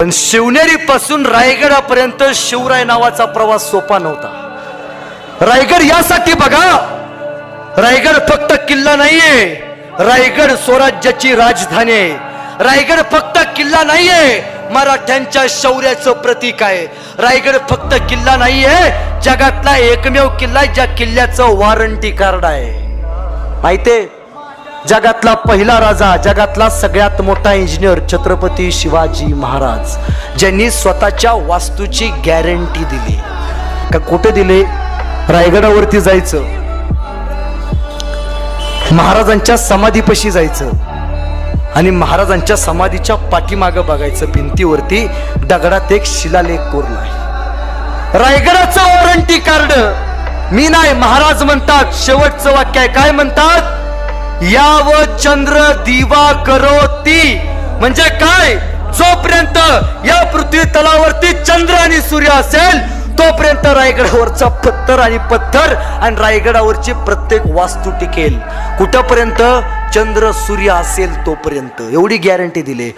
पण शिवनेरी पासून रायगडापर्यंत शिवराय नावाचा प्रवास सोपा नव्हता। रायगड यासाठी बघा, रायगड फक्त किल्ला नाहीये, रायगड स्वराज्याची राजधानी आहे। रायगड फक्त किल्ला नाहीये, मराठ्यांच्या शौर्याचं प्रतीक आहे। रायगड फक्त किल्ला नाहीये, जगातला एकमेव किल्ला ज्या किल्ल्याचं वॉरंटी कार्ड आहे। माहितीये, जगातला पहिला राजा, जगातला सगळ्यात मोठा इंजिनियर छत्रपती शिवाजी महाराज, ज्यांनी स्वतःच्या वास्तूची गॅरंटी दिली। का कुठे दिले? रायगडावरती जायचं, महाराजांच्या समाधीपाशी जायचं आणि महाराजांच्या समाधीच्या पाठीमागं बघायचं, भिंतीवरती दगडात एक शिलालेख कोरलाय, रायगडाचं वॉरंटी कार्ड। मी नाही, महाराज म्हणतात, शेवटचं वाक्य आहे, काय म्हणतात? याव चंद्र दिवा करोती, म्हणजे काय? जोपर्यंत या पृथ्वी तलावरती चंद्र आणि सूर्य असेल तोपर्यंत रायगडावरचा पत्थर आणि पत्थर आणि रायगडावरची प्रत्येक वास्तू टिकेल। कुठपर्यंत? चंद्र सूर्य असेल तोपर्यंत, एवढी गॅरंटी दिली।